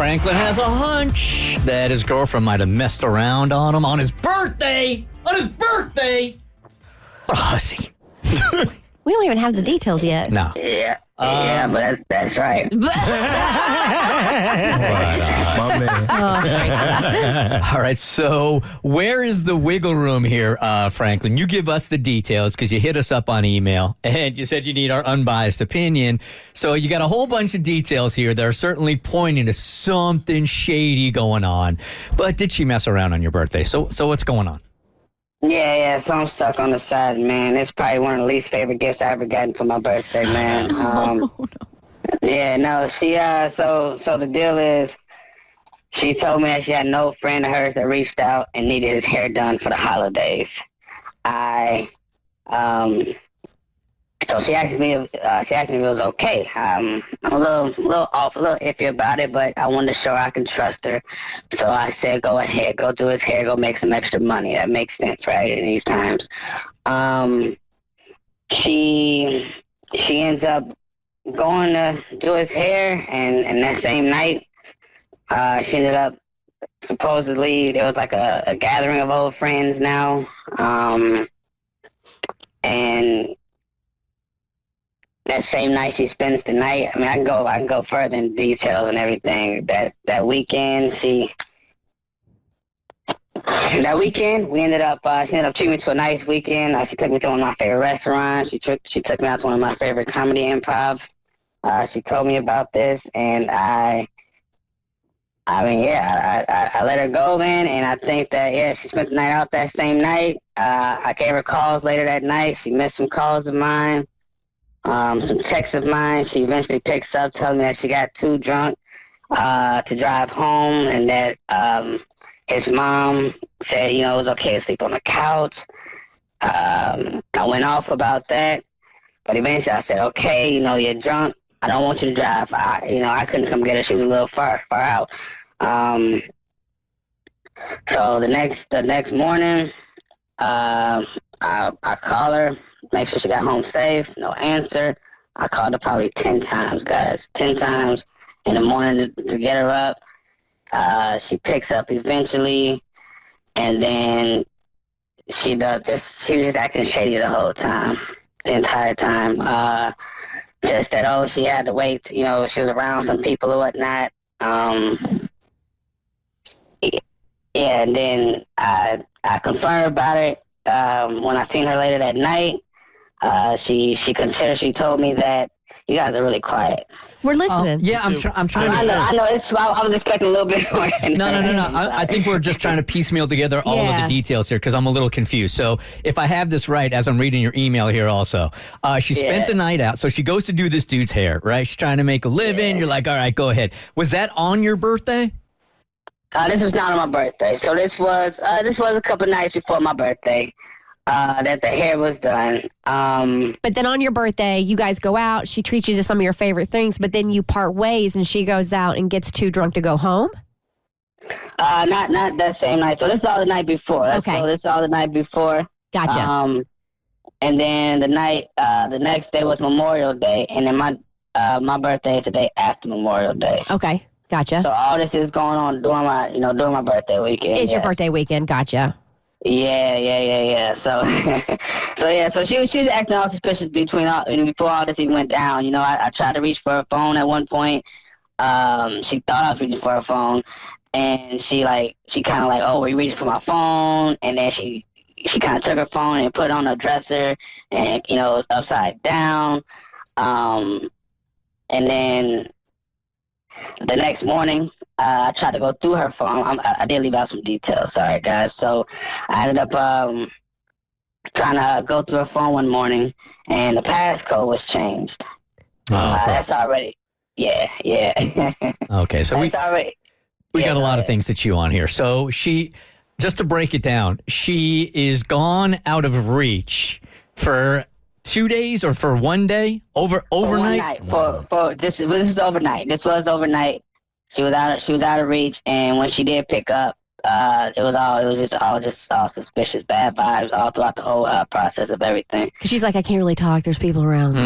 Franklin has a hunch that his girlfriend might have messed around on him on his birthday. On his birthday. What a hussy. We don't even have the details yet. No. Yeah, but that's right. My man. All right, so where is the wiggle room here, Franklin? You give us the details because you hit us up on email and you said you need our unbiased opinion. So you got a whole bunch of details here that are certainly pointing to something shady going on. But did she mess around on your birthday? So what's going on? Yeah, so I'm stuck on the side, man. It's probably one of the least favorite gifts I ever gotten for my birthday, man. Yeah, no, she, so the deal is, she told me that she had no friend of hers that reached out and needed his hair done for the holidays. So she asked me if it was okay. I'm a little off, a little iffy about it, but I wanted to show her I can trust her. So I said, go ahead, go do his hair, go make some extra money. That makes sense, right, in these times. She ends up going to do his hair, and that same night, she ended up, supposedly, there was like a gathering of old friends now, and that same night she spends the night. I mean, I can go further in details and everything. That weekend, we ended up. She ended up treating me to a nice weekend. She took me to one of my favorite restaurants. She took me out to one of my favorite comedy improvs. She told me about this, and I let her go, man. And I think that she spent the night out that same night. I gave her calls later that night. She missed some calls of mine. Some texts of mine. She eventually picks up, telling me that she got too drunk to drive home, and that his mom said, it was okay to sleep on the couch. I went off about that, but eventually I said, okay, you're drunk. I don't want you to drive. I couldn't come get her. She was a little far out. So the next morning, I call her. Make sure she got home safe. No answer. I called her probably 10 times, guys. 10 times in the morning to get her up. She picks up eventually, and then she was just acting shady the whole time, the entire time. Just that, she had to wait. She was around some people or whatnot. Yeah, and then I confirmed about it when I seen her later that night. She told me that you guys are really quiet. We're listening. Yeah, I'm trying to. I know. I was expecting a little bit more. No. I think we're just trying to piecemeal together all of the details here because I'm a little confused. So if I have this right, as I'm reading your email here also, she spent the night out. So she goes to do this dude's hair, right? She's trying to make a living. You're like, all right, go ahead. Was that on your birthday? This was not on my birthday. So this was a couple nights before my birthday. That the hair was done. But then on your birthday, you guys go out. She treats you to some of your favorite things, but then you part ways and she goes out and gets too drunk to go home? Not that same night. So this is all the night before. Okay. So this is all the night before. Gotcha. And then the next day was Memorial Day, and then my birthday is the day after Memorial Day. Okay. Gotcha. So all this is going on during my birthday weekend. It's your birthday weekend. Gotcha. Yeah. So she was acting all suspicious before all this even went down. I tried to reach for her phone at one point. She thought I was reaching for her phone, and she kind of like, oh, were you reaching for my phone? And then she kind of took her phone and put it on her dresser, and it was upside down. And then the next morning, I tried to go through her phone. I did leave out some details. Sorry, guys. So I ended up trying to go through her phone one morning, and the passcode was changed. That's already, yeah. Okay, so we got a lot of ahead. things to chew on here. So just to break it down, she is gone out of reach for 2 days or for 1 day? Overnight? This is overnight. This was overnight. She was out of reach, and when she did pick up, it was just all suspicious, bad vibes all throughout the whole process of everything. Because she's like, I can't really talk. There's people around.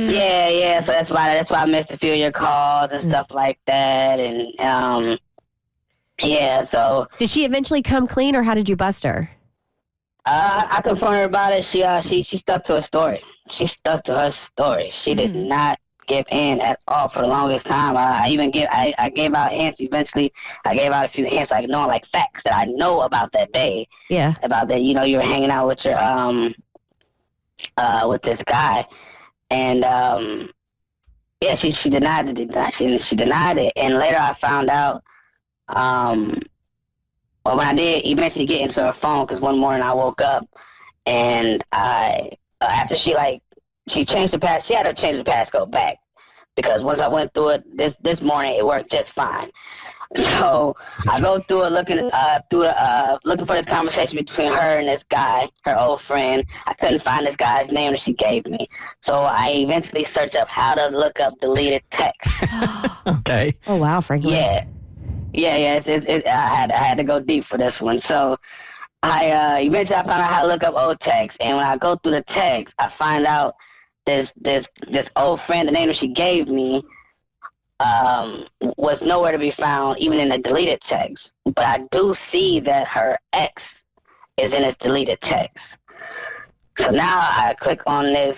Yeah. So that's why I missed a few of your calls and stuff like that. And yeah. So did she eventually come clean, or how did you bust her? I confronted her about it. She stuck to her story. She stuck to her story. She did not give in at all for the longest time. I gave out hints. Eventually, I gave out a few hints, like knowing like facts that I know about that day. Yeah. About that, you were hanging out with your with this guy, and yeah, she denied it. She denied it, and later I found out. Well, when I did eventually get into her phone, because one morning I woke up and after she changed the she had to change the passcode back, because once I went through it this morning, it worked just fine. So I go through it looking for the conversation between her and this guy, her old friend. I couldn't find this guy's name that she gave me, so I eventually searched up how to look up deleted text. Okay. Oh wow, Franklin. Yeah. I had to go deep for this one. So I eventually I found out how to look up old texts, and when I go through the text, I find out this old friend, the name that she gave me, was nowhere to be found, even in the deleted text. But I do see that her ex is in his deleted text. So now I click on this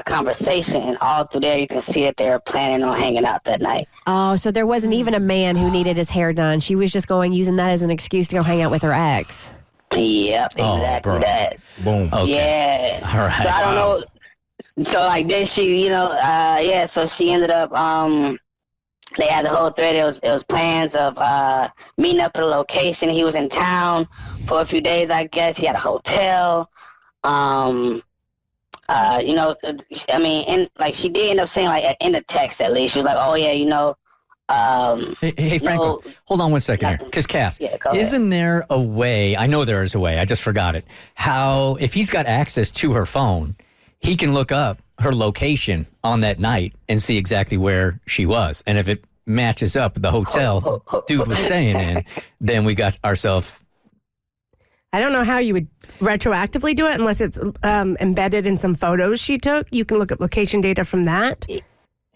conversation, and all through there you can see that they were planning on hanging out that night. Oh, so there wasn't even a man who needed his hair done. She was just using that as an excuse to go hang out with her ex. Yep, exactly that. Boom. Okay. Yeah. All right. So I don't know. So like then she, so she ended up, they had the whole thread. It was plans of meeting up at a location. He was in town for a few days, I guess. He had a hotel. She did end up saying, in the text at least, she was like, oh yeah, Hey, Franklin, hold on one second here. Because, Cass, isn't there a way, I know there is a way, I just forgot it, how if he's got access to her phone, he can look up her location on that night and see exactly where she was. And if it matches up with the hotel dude was staying in, then we got ourselves... I don't know how you would retroactively do it unless it's embedded in some photos she took. You can look up location data from that.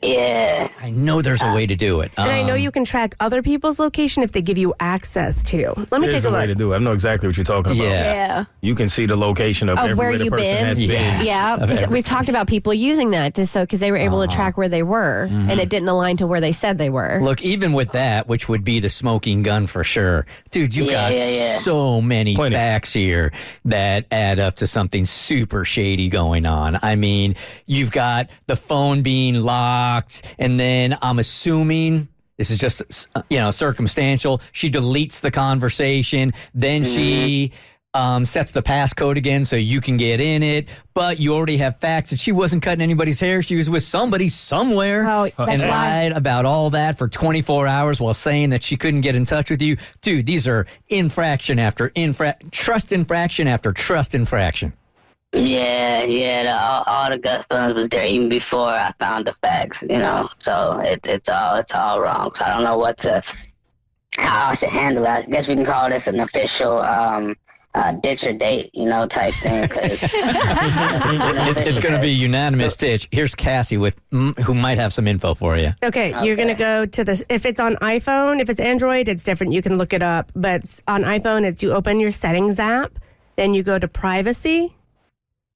Yeah. I know there's a way to do it. And I know you can track other people's location if they give you access to. Let me There's take a a way to look. do it. I know exactly what you're talking about. Yeah. You can see the location of everywhere where the you've person been. has been. Yes. Yeah, Of 'cause every we've talked place. about people using that because they were able to track where they were, and it didn't align to where they said they were. Look, even with that, which would be the smoking gun for sure, dude, you've got so many Plenty. facts here that add up to something super shady going on. I mean, you've got the phone being locked, and then I'm assuming this is just, circumstantial. She deletes the conversation, then she sets the passcode again so you can get in it, but you already have facts that she wasn't cutting anybody's hair. She was with somebody somewhere and lied about all that for 24 hours while saying that she couldn't get in touch with you. Dude, these are infraction after trust infraction after trust infraction. Yeah, all the gut feelings was there even before I found the facts, so it's all wrong. So I don't know how I should handle it. I guess we can call this an official ditch or date, type thing. 'Cause It's going to be unanimous ditch. Here's Cassie who might have some info for you. Okay, you're going to go to this. If it's on iPhone, if it's Android, it's different. You can look it up. But on iPhone, it's you open your settings app, then you go to privacy,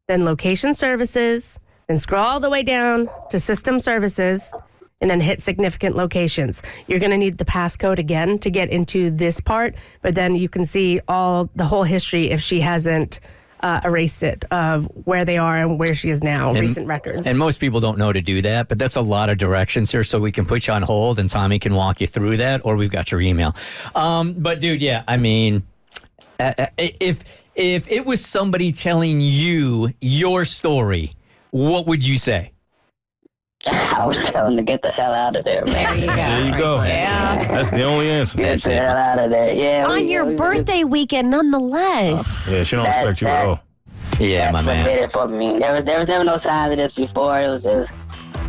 then location services, then scroll all the way down to system services, and then hit significant locations. You're going to need the passcode again to get into this part, but then you can see the whole history if she hasn't erased it of where they are and where she is now, recent records. And most people don't know to do that, but that's a lot of directions here, so we can put you on hold and Tommy can walk you through that, or we've got your email. But dude, yeah, I mean, if it was somebody telling you your story, what would you say? I was telling them to get the hell out of there, man. There you go. Yeah. That's the only answer. Get the hell out of there. Yeah. On your birthday weekend, nonetheless. Yeah, she don't respect you at all. Yeah, my That's what man. did it for me. There was never no signs of this before. It was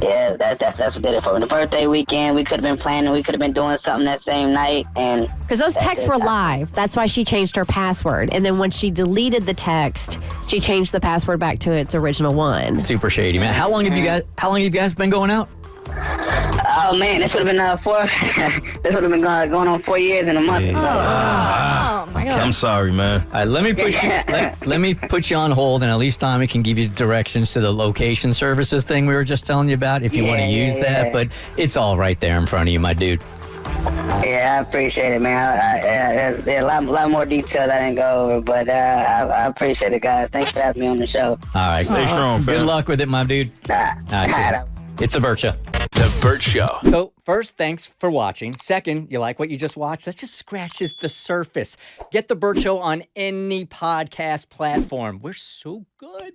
Yeah, that's what did it for me. The birthday weekend, we could have been planning, we could have been doing something that same night, and Because those texts were live. That's why she changed her password. And then when she deleted the text, she changed the password back to its original one. Super shady, man. How long have you guys been going out? Oh man, this would have been this would have been going on 4 years in a month. Oh my God. I'm sorry, man. All right, let me put you on hold, and at least Tommy can give you directions to the location services thing we were just telling you about if you want to use that. But it's all right there in front of you, my dude. Yeah, I appreciate it, man. There's a lot more details I didn't go over, but I appreciate it, guys. Thanks for having me on the show. All right, Stay strong, fam. good luck with it, my dude. All right, see ya. It's the Bert Show. The Bert Show. So, first, thanks for watching. Second, you like what you just watched? That just scratches the surface. Get the Bert Show on any podcast platform. We're so good.